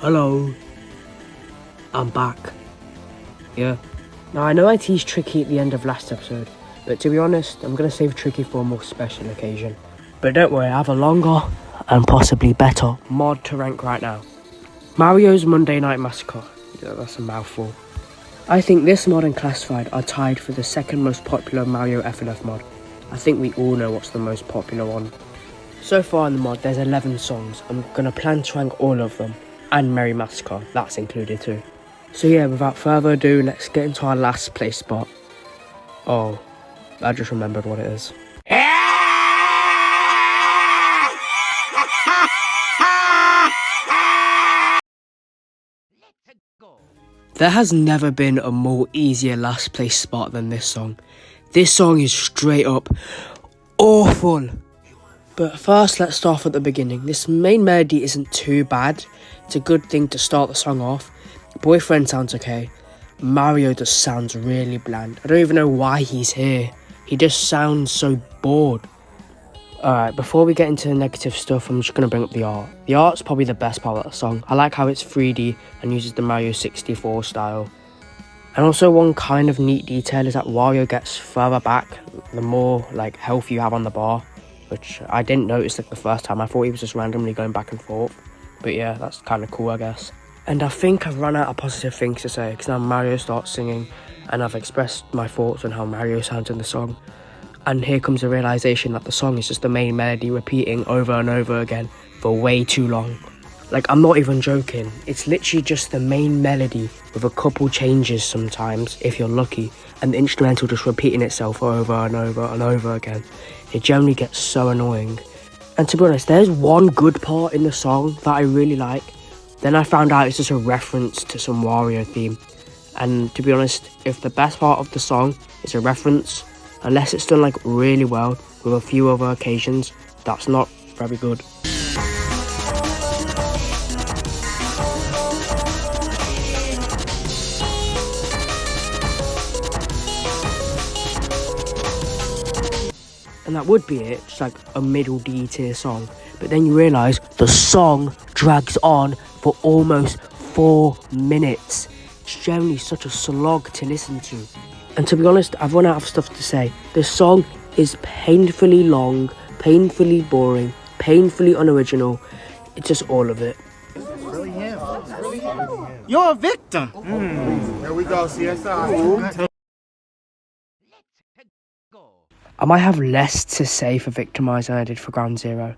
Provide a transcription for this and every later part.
Hello, I'm back. Yeah. Now I know I teased Tricky at the end of last episode, but to be honest, I'm going to save Tricky for a more special occasion. But don't worry, I have a longer and possibly better mod to rank right now. Mario's Monday Night Massacre. Yeah, that's a mouthful. I think this mod and Classified are tied for the second most popular Mario FNF mod. I think we all know what's the most popular one. So far in the mod, there's 11 songs. I'm going to plan to rank all of them. And Merry Massacre, that's included too. So yeah, without further ado, let's get into our last place spot. Oh, I just remembered what it is. There has never been a more easier last place spot than this song. This song is straight up awful. But first, let's start off at the beginning. This main melody isn't too bad. It's a good thing to start the song off. Boyfriend sounds okay. Mario just sounds really bland. I don't even know why he's here. He just sounds so bored. Alright, before we get into the negative stuff, I'm just going to bring up the art. The art's probably the best part of the song. I like how it's 3D and uses the Mario 64 style. And also one kind of neat detail is that Wario gets further back the more health you have on the bar. Which I didn't notice the first time. I thought he was just randomly going back and forth. But yeah, that's kind of cool, I guess. And I think I've run out of positive things to say, because now Mario starts singing, and I've expressed my thoughts on how Mario sounds in the song. And here comes the realisation that the song is just the main melody repeating over and over again for way too long. I'm not even joking. It's literally just the main melody with a couple changes sometimes, if you're lucky, and the instrumental just repeating itself over and over and over again. It generally gets so annoying. And to be honest, there's one good part in the song that I really like. Then I found out it's just a reference to some Wario theme. And to be honest, if the best part of the song is a reference, unless it's done really well with a few other occasions, that's not very good. And that would be it, just a middle D tier song. But then you realise the song drags on for almost 4 minutes. It's generally such a slog to listen to. And to be honest, I've run out of stuff to say. This song is painfully long, painfully boring, painfully unoriginal. It's just all of it. Really him. You're a victim. There we go, CSI. I might have less to say for Victimize than I did for Ground Zero.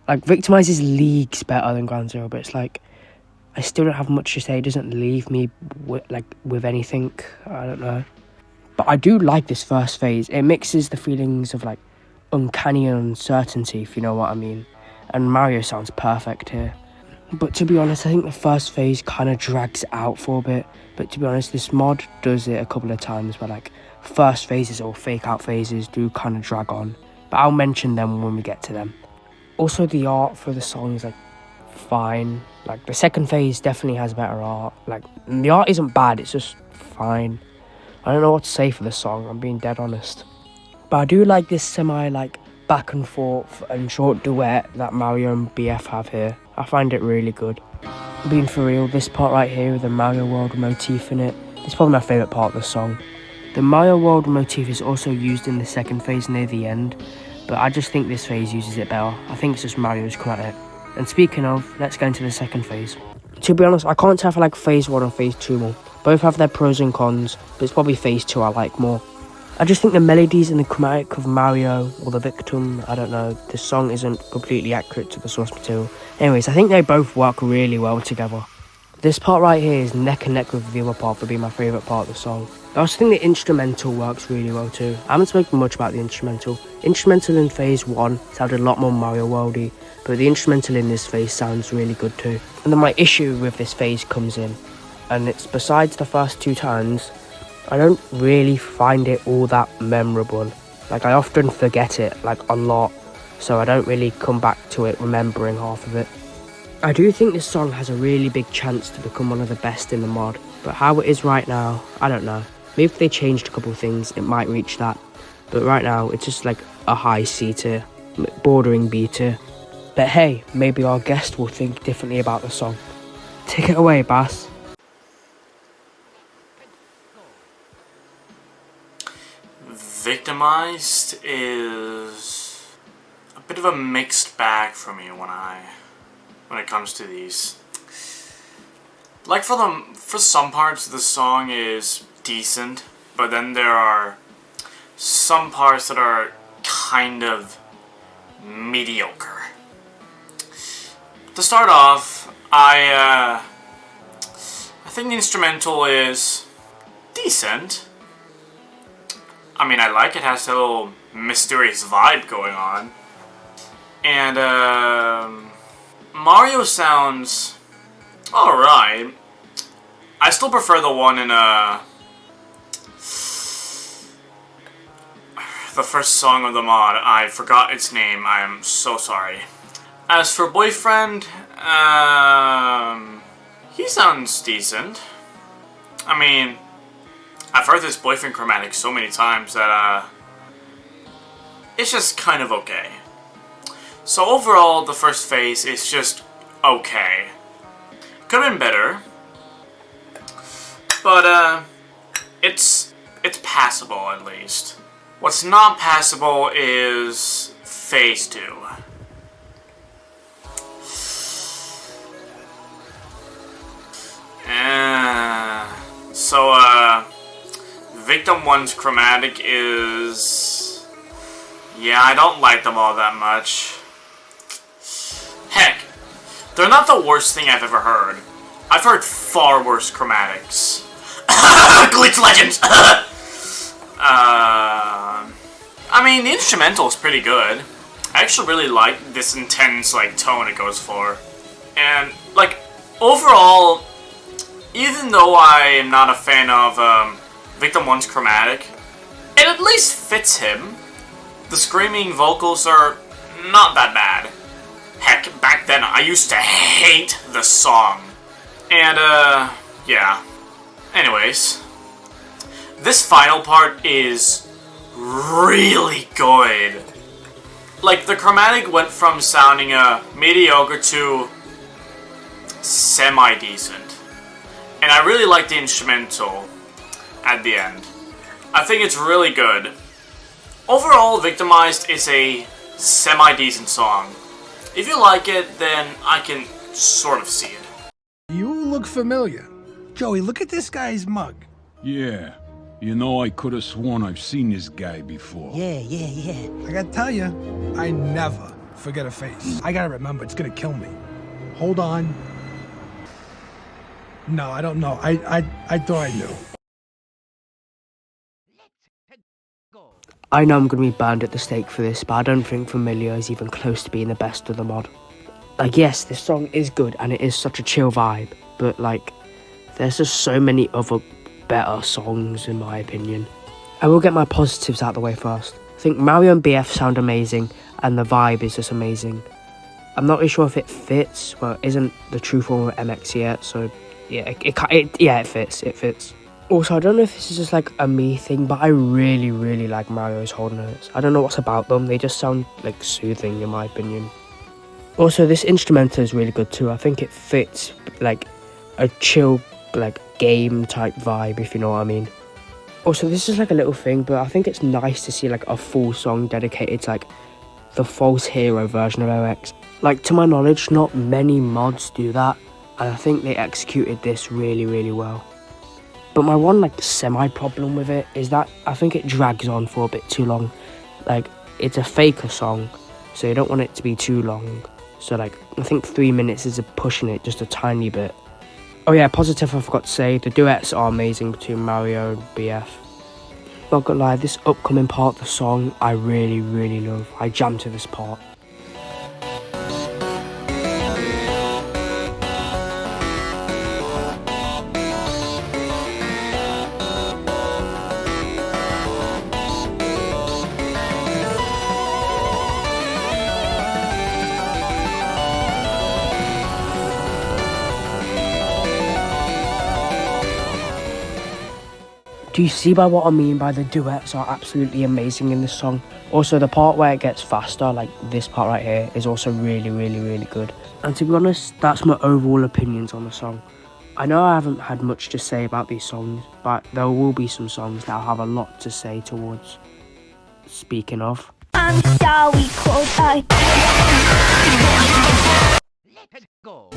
Victimize is leagues better than Ground Zero, but it's I still don't have much to say. It doesn't leave me with anything. I don't know. But I do like this first phase. It mixes the feelings of uncanny and uncertainty, if you know what I mean. And Mario sounds perfect here. But to be honest, I think the first phase kind of drags out for a bit. But to be honest, this mod does it a couple of times where first phases or fake out phases do kind of drag on. But I'll mention them when we get to them. Also, the art for the song is fine. The second phase definitely has better art. The art isn't bad, it's just fine. I don't know what to say for the song, I'm being dead honest. But I do like this semi back and forth and short duet that Mario and BF have here. I find it really good. Being for real, this part right here with the Mario World motif in it, it's probably my favourite part of the song. The Mario World motif is also used in the second phase near the end, but I just think this phase uses it better. I think it's just Mario's credit. And speaking of, let's go into the second phase. To be honest, I can't tell if I like phase 1 or phase 2 more. Both have their pros and cons, but it's probably phase 2 I like more. I just think the melodies and the chromatic of Mario or the victim, I don't know, this song isn't completely accurate to the source material. Anyways, I think they both work really well together. This part right here is neck and neck with the other part for being my favourite part of the song. I also think the instrumental works really well too. I haven't spoken much about the instrumental. Instrumental in phase 1 sounded a lot more Mario Worldy, but the instrumental in this phase sounds really good too. And then my issue with this phase comes in, and it's besides the first 2 times, I don't really find it all that memorable. I often forget it, a lot, so I don't really come back to it remembering half of it. I do think this song has a really big chance to become one of the best in the mod, but how it is right now, I don't know. Maybe if they changed a couple things, it might reach that. But right now, it's just a high C tier, bordering B tier. But hey, maybe our guest will think differently about the song. Take it away, Bass. Victimized is a bit of a mixed bag for me when it comes to these. Like for some parts the song is decent, but then there are some parts that are kind of mediocre. To start off, I think the instrumental is decent. I mean, I like it, has a little mysterious vibe going on. And Mario sounds alright. I still prefer the one in the first song of the mod. I forgot its name. I am so sorry. As for Boyfriend, he sounds decent. I mean, I've heard this Boyfriend chromatic so many times that it's just kind of okay. So overall, the first phase is just okay. Could have been better, but it's passable at least. What's not passable is phase 2. So Victim 1's chromatic is... yeah, I don't like them all that much. Heck, they're not the worst thing I've ever heard. I've heard far worse chromatics. Glitch Legends! I mean, the instrumental is pretty good. I actually really like this intense, like, tone it goes for. And, like, overall, even though I am not a fan of Victim 1's chromatic, it at least fits him. The screaming vocals are not that bad. Heck, back then I used to hate the song. And, yeah. Anyways, this final part is really good. Like, the chromatic went from sounding mediocre to semi-decent. And I really like the instrumental at the end. I think it's really good. Overall, Victimized is a semi-decent song. If you like it, then I can sort of see it. You look familiar. Joey, look at this guy's mug. Yeah. You know, I could have sworn I've seen this guy before. Yeah. I gotta tell you, I never forget a face. I gotta remember, it's gonna kill me. Hold on. No, I don't know. I thought I knew. I know I'm going to be burned at the stake for this, but I don't think Familiar is even close to being the best of the mod. Like, yes, this song is good, and it is such a chill vibe, but, like, there's just so many other better songs, in my opinion. I will get my positives out of the way first. I think Mario and BF sound amazing, and the vibe is just amazing. I'm not really sure if it fits, well, it isn't the true form of MX yet, so, yeah, it fits. Also, I don't know if this is just like a me thing, but I really like Mario's whole notes. I don't know what's about them, they just sound like soothing in my opinion. Also, this instrumental is really good too. I think it fits like a chill, like game type vibe, if you know what I mean. Also, this is like a little thing, but I think it's nice to see like a full song dedicated to like the false hero version of OX. Like, to my knowledge, not many mods do that, and I think they executed this really well. But my one, like, semi-problem with it is that I think it drags on for a bit too long. Like, it's a faker song, so you don't want it to be too long. So, like, I think 3 minutes is pushing it just a tiny bit. Oh yeah, positive I forgot to say, the duets are amazing between Mario and BF. Not gonna lie, this upcoming part of the song, I really love. I jam to this part. Do you see by what I mean by the duets are absolutely amazing in this song? Also, the part where it gets faster, like this part right here, is also really, really, really good. And to be honest, that's my overall opinions on the song. I know I haven't had much to say about these songs, but there will be some songs that I'll have a lot to say towards. Speaking of. I'm sorry, cold eye. Let's go.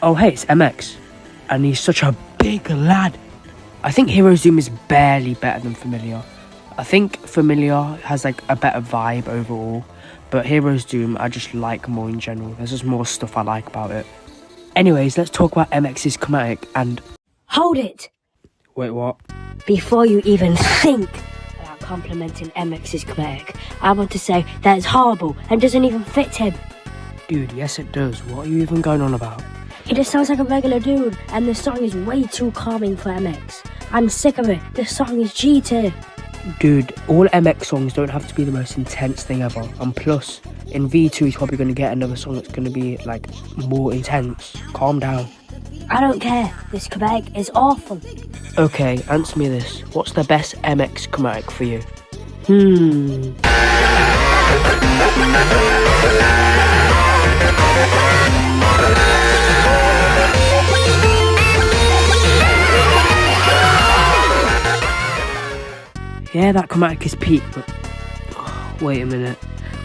Oh hey, it's MX. And he's such a big lad. I think Hero's Doom is barely better than Familiar. I think Familiar has like a better vibe overall, but Hero's Doom I just like more in general. There's just more stuff I like about it. Anyways, let's talk about MX's chromatic and... Hold it! Wait, what? Before you even think about complimenting MX's chromatic, I want to say that it's horrible and doesn't even fit him. Dude, yes it does. What are you even going on about? He just sounds like a regular dude, and this song is way too calming for MX. I'm sick of it. This song is G tier. Dude, all MX songs don't have to be the most intense thing ever. And plus, in V2 he's probably going to get another song that's going to be, like, more intense. Calm down. I don't care. This chromatic is awful. Okay, answer me this. What's the best MX chromatic for you? Yeah, that chromatic is peak, but... wait a minute.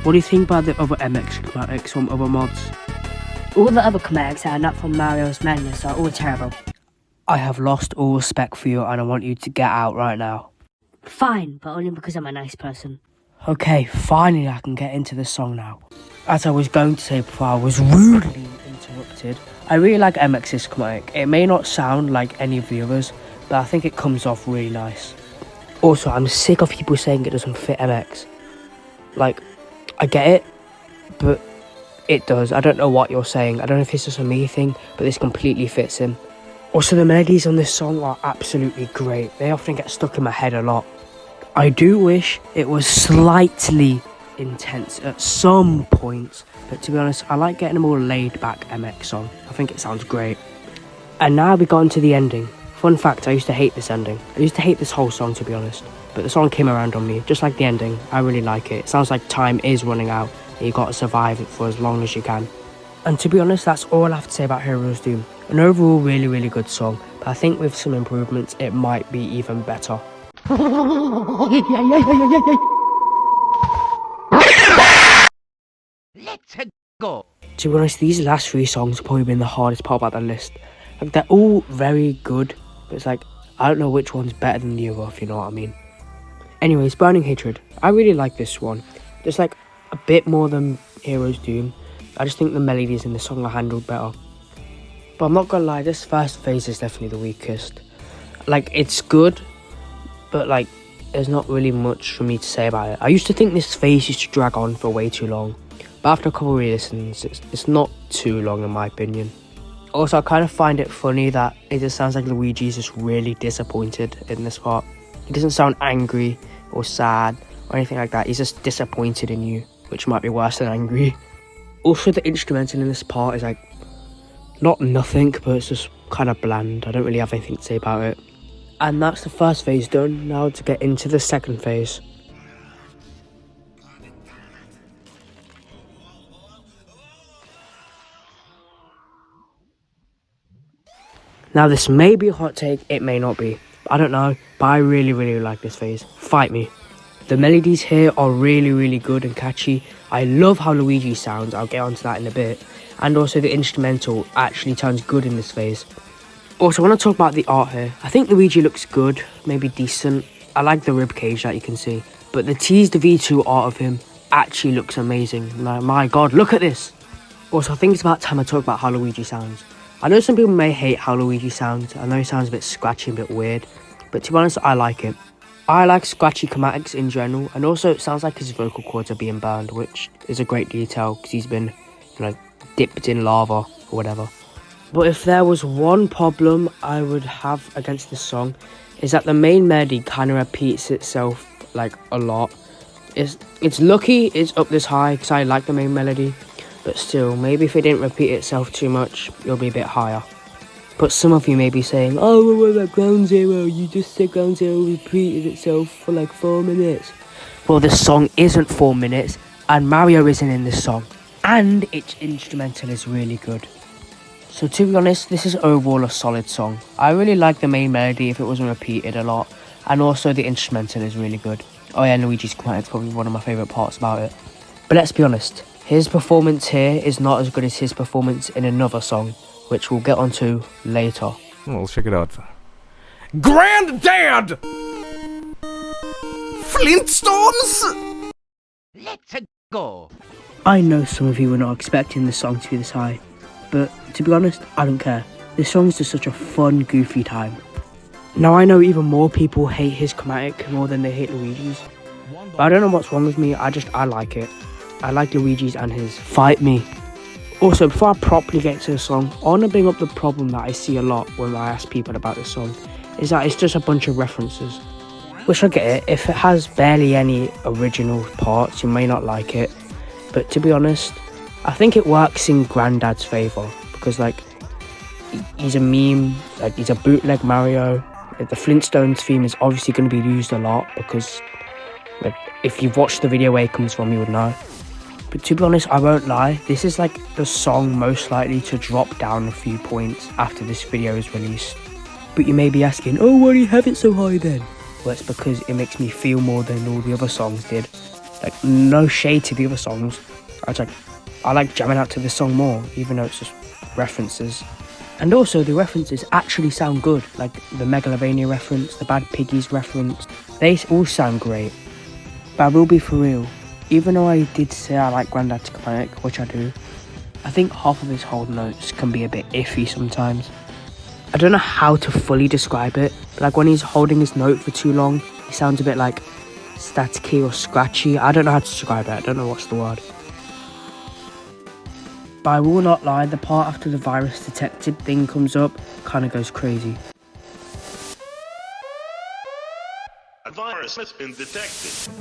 What do you think about the other MX chromatics from other mods? All the other chromatics that are not from Mario's Madness are all terrible. I have lost all respect for you and I want you to get out right now. Fine, but only because I'm a nice person. Okay, finally I can get into the song now. As I was going to say before, I was rudely interrupted. I really like MX's chromatic. It may not sound like any of the others, but I think it comes off really nice. Also, I'm sick of people saying it doesn't fit MX. Like, I get it, but it does. I don't know what you're saying. I don't know if it's just a me thing, but this completely fits him. Also, the melodies on this song are absolutely great. They often get stuck in my head a lot. I do wish it was slightly intense at some points, but to be honest, I like getting a more laid-back MX song. I think it sounds great. And now we got into the ending. Fun fact, I used to hate this ending. I used to hate this whole song, to be honest. But the song came around on me, just like the ending. I really like it. It sounds like time is running out, and you got to survive it for as long as you can. And to be honest, that's all I have to say about Hero's Doom. An overall really, really good song, but I think with some improvements, it might be even better. Let's go. To be honest, these last three songs have probably been the hardest part about the list. Like, they're all very good, but it's like, I don't know which one's better than the other, if you know what I mean. Anyways, Burning Hatred. I really like this one. Just like a bit more than Hero's Doom. I just think the melodies in the song are handled better. But I'm not gonna lie, this first phase is definitely the weakest. Like, it's good, but like, there's not really much for me to say about it. I used to think this phase used to drag on for way too long. But after a couple of re-listens, it's not too long in my opinion. Also, I kind of find it funny that it just sounds like Luigi's just really disappointed in this part. He doesn't sound angry or sad or anything like that. He's just disappointed in you, which might be worse than angry. Also, the instrumental in this part is like, not nothing, but it's just kind of bland. I don't really have anything to say about it. And that's the first phase done. Now to get into the second phase. Now this may be a hot take, it may not be. I don't know, but I really, really like this phase. Fight me. The melodies here are really, really good and catchy. I love how Luigi sounds, I'll get onto that in a bit. And also the instrumental actually sounds good in this phase. Also, I want to talk about the art here. I think Luigi looks good, maybe decent. I like the ribcage that you can see. But the teased V2 art of him actually looks amazing. My god, look at this! Also, I think it's about time I talk about how Luigi sounds. I know some people may hate how Luigi sounds. I know he sounds a bit scratchy, a bit weird. But to be honest, I like it. I like scratchy chromatics in general. And also, it sounds like his vocal cords are being burned, which is a great detail because he's been, dipped in lava or whatever. But if there was one problem I would have against this song, is that the main melody kind of repeats itself, a lot. It's lucky it's up this high because I like the main melody, but still, maybe if it didn't repeat itself too much, it'll be a bit higher. But some of you may be saying, oh, what about Ground Zero? You just said Ground Zero repeated itself for like 4 minutes. Well, this song isn't 4 minutes, and Mario isn't in this song. And its instrumental is really good. So to be honest, this is overall a solid song. I really like the main melody if it wasn't repeated a lot. And also the instrumental is really good. Oh yeah, Luigi's Command is probably one of my favourite parts about it. But let's be honest, his performance here is not as good as his performance in another song, which we'll get onto later. Well, check it out. Grandad! Flintstones? Let's go. I know some of you were not expecting this song to be this high, but to be honest, I don't care. This song is just such a fun, goofy time. Now I know even more people hate his chromatic more than they hate Luigi's, but I don't know what's wrong with me, I like it. I like Luigi's and his Fight Me. Also, before I properly get to the song, I want to bring up the problem that I see a lot when I ask people about this song, is that it's just a bunch of references. Which I get it, if it has barely any original parts, you may not like it, but to be honest, I think it works in Grandad's favour, because like, he's a meme, like he's a bootleg Mario. The Flintstones theme is obviously going to be used a lot, because like, if you've watched the video where it comes from, you would know. But to be honest, I won't lie, this is like the song most likely to drop down a few points after this video is released. But you may be asking, oh, why do you have it so high then? Well, it's because it makes me feel more than all the other songs did. Like, no shade to the other songs. I like jamming out to this song more, even though it's just references. And also, the references actually sound good. Like the Megalovania reference, the Bad Piggies reference, they all sound great. But I will be for real, even though I did say I like Grandad's chromatic, which I do, I think half of his whole notes can be a bit iffy sometimes. I don't know how to fully describe it, but like when he's holding his note for too long, he sounds a bit like staticky or scratchy. I don't know how to describe it, I don't know what's the word. But I will not lie, the part after the virus detected thing comes up kind of goes crazy. A virus has been detected.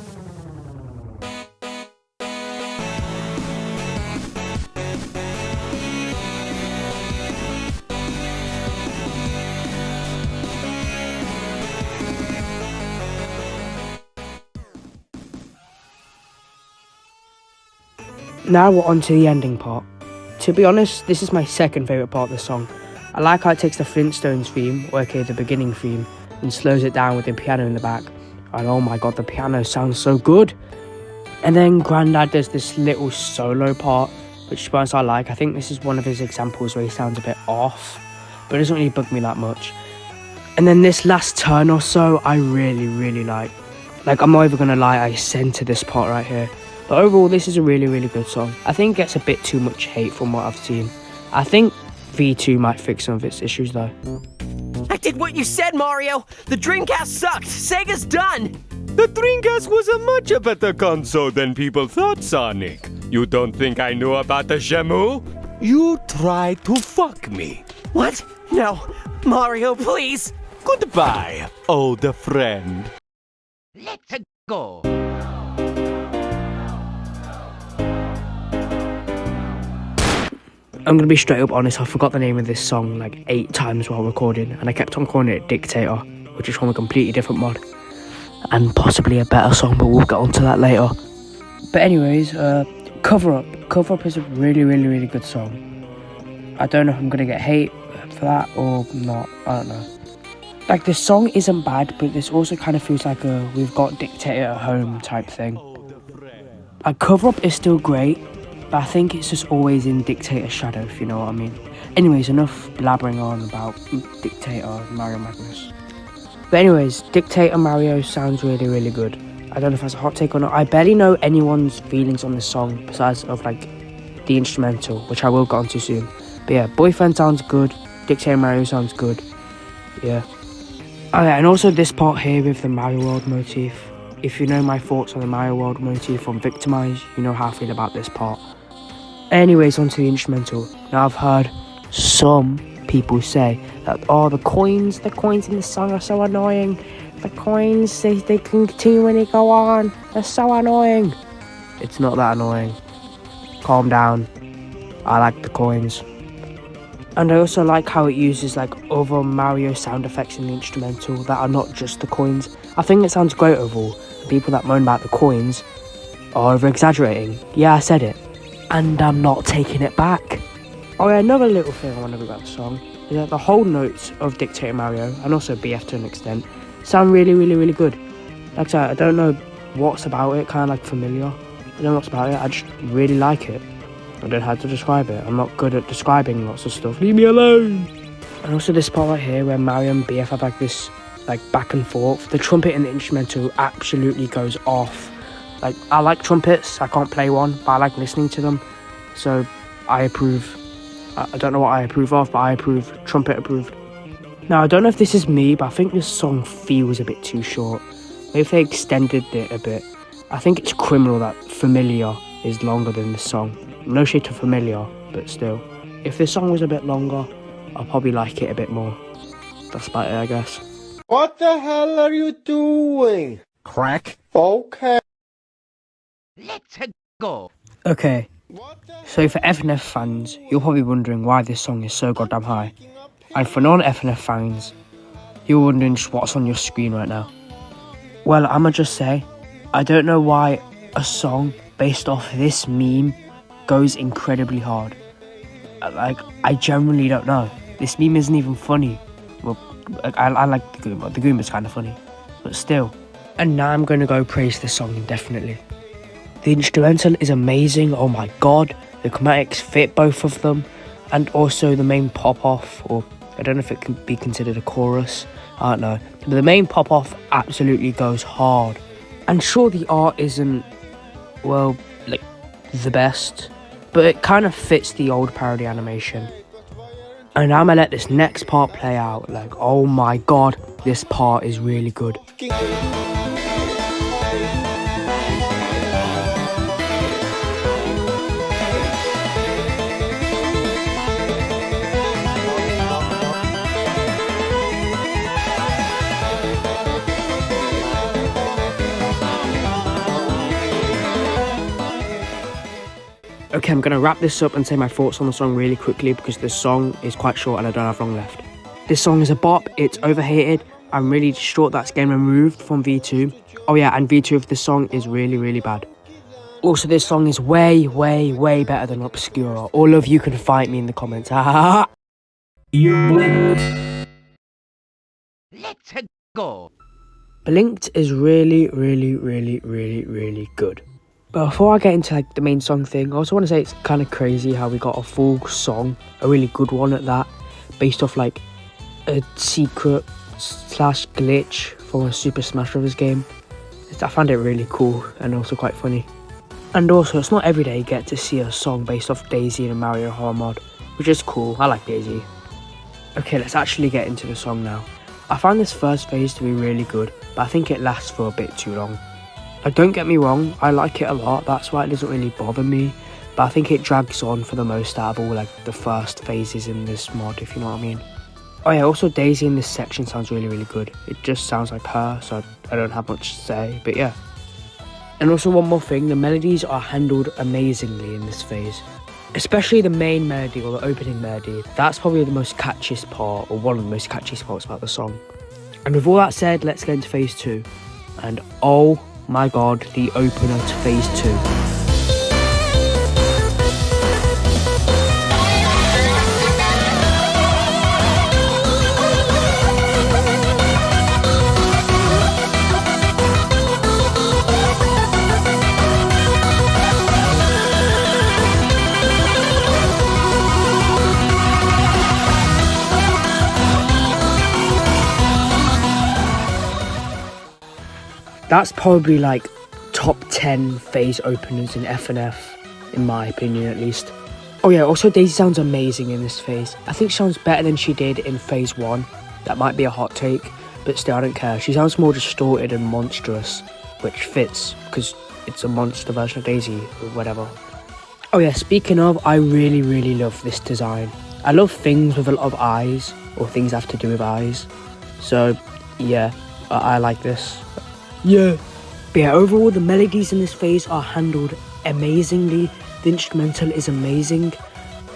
Now we're on to the ending part. To be honest, this is my second favourite part of the song. I like how it takes the Flintstones theme, or aka the beginning theme, and slows it down with the piano in the back. And oh my god, the piano sounds so good. And then Grandad does this little solo part, which to be honest I like. I think this is one of his examples where he sounds a bit off, but it doesn't really bug me that much. And then this last turn or so, I really like. Like, I'm not even gonna lie, I centre this part right here. But overall, this is a really good song. I think it gets a bit too much hate from what I've seen. I think V2 might fix some of its issues though. I did what you said, Mario! The Dreamcast sucked! Sega's done! The Dreamcast was a much better console than people thought, Sonic. You don't think I knew about the Shamu? You tried to fuck me. What? No. Mario, please! Goodbye, old friend. Let's go. I'm gonna be straight up honest, I forgot the name of this song like 8 times while recording, and I kept on calling it Dictator, which is from a completely different mod. And possibly a better song, but we'll get onto that later. But anyways, Cover Up. Cover Up is a really good song. I don't know if I'm gonna get hate for that or not, I don't know. Like, this song isn't bad, but this also kind of feels like a we've got Dictator at home type thing. Like, Cover Up is still great, but I think it's just always in Dictator's shadow, if you know what I mean. Anyways, enough blabbering on about Dictator and Mario Magnus. But anyways, Dictator Mario sounds really good. I don't know if that's a hot take or not. I barely know anyone's feelings on this song besides of like the instrumental, which I will get onto soon. But yeah, Boyfriend sounds good, Dictator Mario sounds good, yeah. Oh yeah, and also this part here with the Mario World motif. If you know my thoughts on the Mario World motif from Victimize, you know how I feel about this part. Anyways, onto the instrumental. Now, I've heard some people say that, oh, the coins in the song are so annoying. the coins, they continually go on. They're so annoying. It's not that annoying. Calm down. I like the coins. And I also like how it uses like other Mario sound effects in the instrumental that are not just the coins. I think it sounds great overall. The people that moan about the coins are over-exaggerating. Yeah, I said it. And I'm not taking it back. Oh yeah, another little thing I want to know about the song is that the whole notes of Dictator Mario, and also BF to an extent, sound really, really, really good. Like I said, I don't know what's about it, kind of like familiar. I don't know what's about it, I just really like it. I don't know how to describe it. I'm not good at describing lots of stuff. Leave me alone! And also this part right here where Mario and BF have like this like back and forth. The trumpet in the instrumental absolutely goes off. Like, I like trumpets, I can't play one, but I like listening to them. So I approve. I don't know what I approve of, but I approve. Trumpet approved. Now, I don't know if this is me, but I think this song feels a bit too short. Maybe if they extended it a bit. I think it's criminal that Familiar is longer than this song. No shade to Familiar, but still. If this song was a bit longer, I'll probably like it a bit more. That's about it, I guess. What the hell are you doing? Crack. Okay. Let's go. Okay, so for FNF fans, you're probably wondering why this song is so goddamn high. And for non-FNF fans, you're wondering just what's on your screen right now. Well, I'ma just say, I don't know why a song based off this meme goes incredibly hard. Like, I genuinely don't know. This meme isn't even funny. Well, I like the Goomba. The Goomba's kind of funny, but still. And now I'm going to go praise this song indefinitely. The instrumental is amazing, oh my god. The chromatics fit both of them. And also the main pop-off, or I don't know if it can be considered a chorus. I don't know. But the main pop-off absolutely goes hard. And sure, the art isn't, well, like, the best. But it kind of fits the old parody animation. And I'm gonna let this next part play out. Like, oh my god, this part is really good. Okay, I'm going to wrap this up and say my thoughts on the song really quickly because the song is quite short and I don't have long left. This song is a bop, it's overhated. I'm really distraught that's getting removed from V2. Oh yeah, and V2 of this song is really, really bad. Also, this song is way, way, way better than Obscura. All of you can fight me in the comments. You blinked. Let's go. Blinked is really, really, really, really, really good. But before I get into like the main song thing, I also want to say it's kind of crazy how we got a full song, a really good one at that, based off like a secret / glitch from a Super Smash Bros. Game. I found it really cool and also quite funny. And also, it's not every day you get to see a song based off Daisy in a Mario horror mod, which is cool. I like Daisy. Okay, let's actually get into the song now. I found this first phase to be really good, but I think it lasts for a bit too long. Like, don't get me wrong, I like it a lot, that's why it doesn't really bother me, but I think it drags on for the most out of all like the first phases in this mod, if you know what I mean. Oh yeah, also Daisy in this section sounds really, really good. It just sounds like her, so I don't have much to say, but yeah. And also one more thing, the melodies are handled amazingly in this phase. Especially the main melody, or the opening melody. That's probably the most catchiest part, or one of the most catchiest parts about the song. And with all that said, let's get into phase 2. And oh my god, the opener to phase 2. That's probably like top 10 phase openers in FNF, in my opinion at least. Oh yeah, also Daisy sounds amazing in this phase. I think she sounds better than she did in phase 1. That might be a hot take, but still I don't care. She sounds more distorted and monstrous, which fits, because it's a monster version of Daisy, or whatever. Oh yeah, speaking of, I really, really love this design. I love things with a lot of eyes, or things that have to do with eyes. So yeah, I like this. Yeah. But yeah, overall the melodies in this phase are handled amazingly. The instrumental is amazing.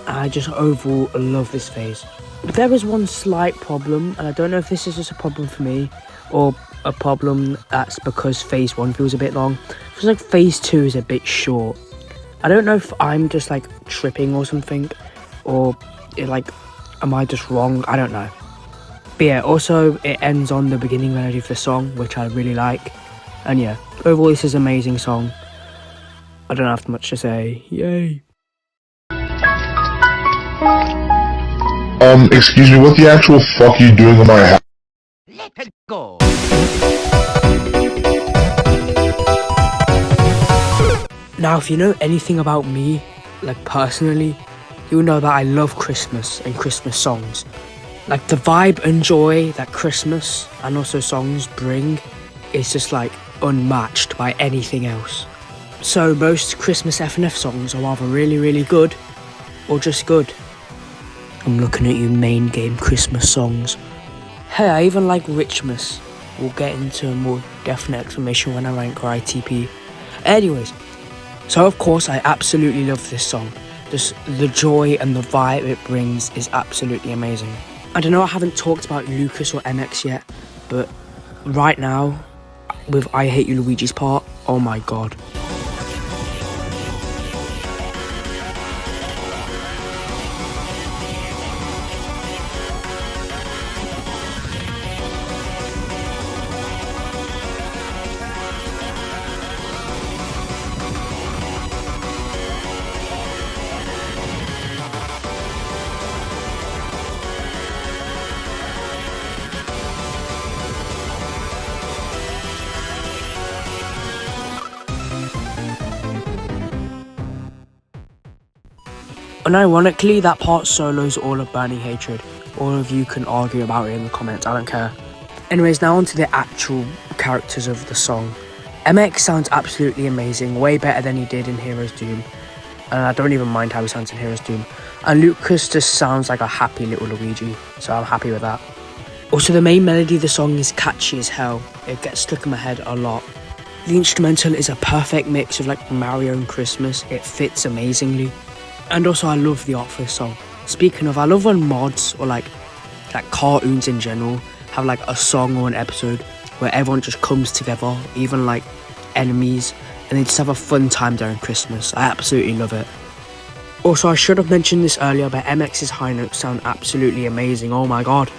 I just overall love this phase. But there is one slight problem, and I don't know if this is just a problem for me or a problem that's because phase 1 feels a bit long. It feels like phase 2 is a bit short. I don't know if I'm just like tripping or something, or am I just wrong? I don't know. But yeah, also it ends on the beginning melody of the song, which I really like. And yeah, overall this is an amazing song. I don't have much to say. Yay. Excuse me, what the actual fuck are you doing in my house? Let's go. Now, if you know anything about me, like personally, you'll know that I love Christmas and Christmas songs. Like the vibe and joy that Christmas and also songs bring is just like unmatched by anything else. So most Christmas FNF songs are either really, really good or just good. I'm looking at you, main game Christmas songs. Hey, I even like Richmas. We'll get into a more definite explanation when I rank ITP. Anyways, so of course I absolutely love this song. Just the joy and the vibe it brings is absolutely amazing. I don't know, I haven't talked about Lucas or MX yet, but right now, with I Hate You Luigi's part, oh my god. Unironically, that part solo's all of burning hatred. All of you can argue about it in the comments, I don't care. Anyways, now on to the actual characters of the song. MX sounds absolutely amazing, way better than he did in Hero's Doom. And I don't even mind how he sounds in Hero's Doom. And Lucas just sounds like a happy little Luigi, so I'm happy with that. Also, the main melody of the song is catchy as hell. It gets stuck in my head a lot. The instrumental is a perfect mix of like Mario and Christmas. It fits amazingly. And also I love the art for this song. Speaking of, I love when mods or like cartoons in general have like a song or an episode where everyone just comes together, even like enemies, and they just have a fun time during Christmas. I absolutely love it. Also, I should have mentioned this earlier, but MX's high notes sound absolutely amazing, oh my god.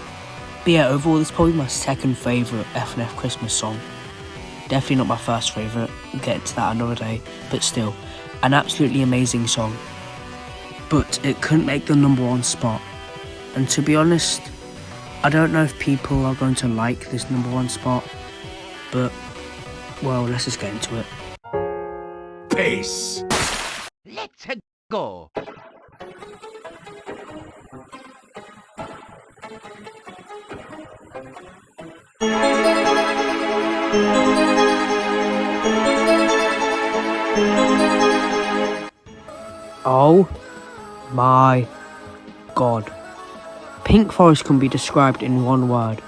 But yeah, overall this is probably my second favourite FNF Christmas song. Definitely not my first favourite, we'll get into that another day, but still, an absolutely amazing song. But it couldn't make the #1 spot. And to be honest, I don't know if people are going to like this #1 spot, but, well, let's just get into it. Peace. Let's go. Oh my god. Pink Forest can be described in one word: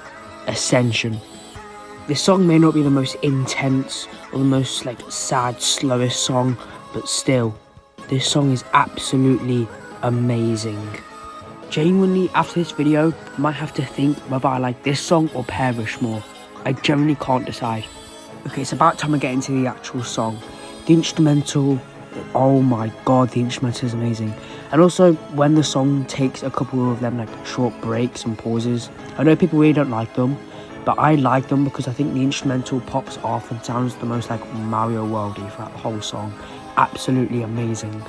ascension. This song may not be the most intense or the most sad, slowest song, but still, this song is absolutely amazing. Genuinely, after this video, I might have to think whether I like this song or Perish more. I generally can't decide. Okay, it's about time I get into the actual song. The instrumental, oh my god, the instrumental is amazing. And also, when the song takes a couple of them short breaks and pauses, I know people really don't like them, but I like them because I think the instrumental pops off and sounds the most Mario Worldy throughout the whole song. Absolutely amazing.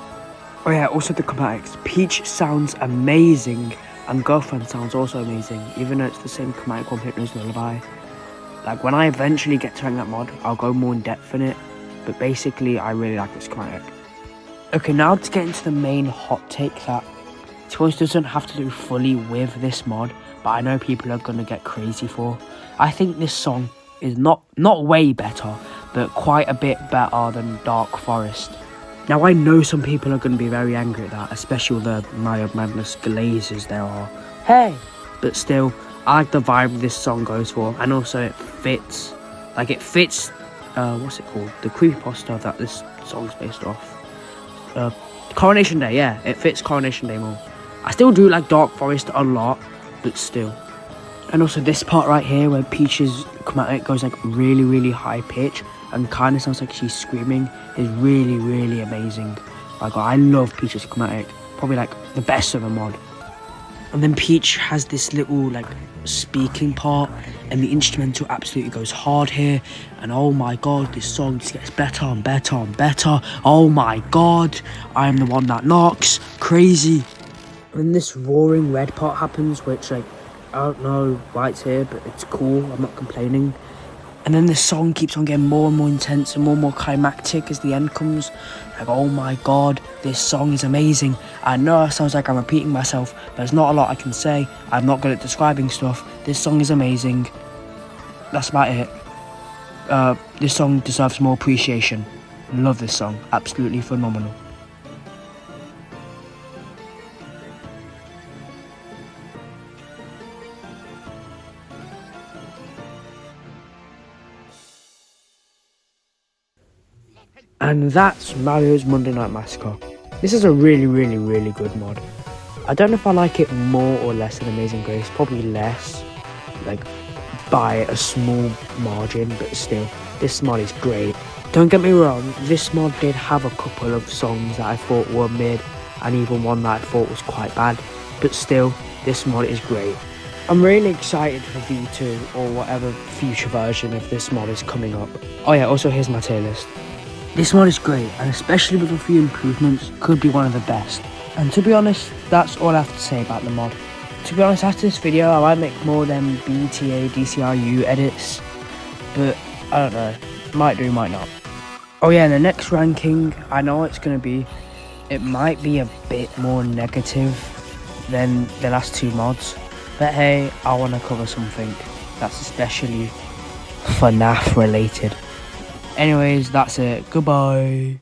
Oh yeah, also the chromatics. Peach sounds amazing, and Girlfriend sounds also amazing, even though it's the same chromatic on Hypno's Lullaby. When I eventually get to rank that mod, I'll go more in depth in it, but basically I really like this chromatic. Okay, now to get into the main hot take that Toys doesn't have to do fully with this mod, but I know people are going to get crazy for. I think this song is not way better, but quite a bit better than Dark Forest. Now I know some people are going to be very angry at that, especially with the Mario Madness glazes there are. Hey! But still, I like the vibe this song goes for, and also it fits. Like, it fits, what's it called? The creepypasta that this song's based off. Coronation Day, yeah, it fits Coronation Day more. I still do like Dark Forest a lot, but still. And also this part right here where Peach's chromatic goes like really, really high pitch and kind of sounds like she's screaming is really, really amazing. Like, I love Peach's chromatic, probably like the best of the mod. And then Peach has this little like speaking part, and the instrumental absolutely goes hard here. And oh my god, this song just gets better and better and better. Oh my god, I am the one that knocks. Crazy. And then this roaring red part happens, which like, I don't know why it's here, but it's cool. I'm not complaining. And then the song keeps on getting more and more intense and more climactic as the end comes. Like, oh my god, this song is amazing. I know it sounds like I'm repeating myself, but there's not a lot I can say. I'm not good at describing stuff. This song is amazing. That's about it. This song deserves more appreciation. Love this song. Absolutely phenomenal. And that's Mario's Monday Night Massacre. This is a really, really, really good mod. I don't know if I like it more or less than Amazing Grace. Probably less, like by a small margin, but still, this mod is great. Don't get me wrong, this mod did have a couple of songs that I thought were mid, and even one that I thought was quite bad, but still, this mod is great. I'm really excited for V2 or whatever future version of this mod is coming up. Oh yeah, also here's my tier list. This mod is great, and especially with a few improvements, could be one of the best. And to be honest, that's all I have to say about the mod. To be honest, after this video, I might make more than BTA, DCRU edits, but I don't know, might do, might not. Oh yeah, the next ranking, I know it's going to be, it might be a bit more negative than the last two mods, but hey, I want to cover something that's especially FNAF related. Anyways, that's it. Goodbye.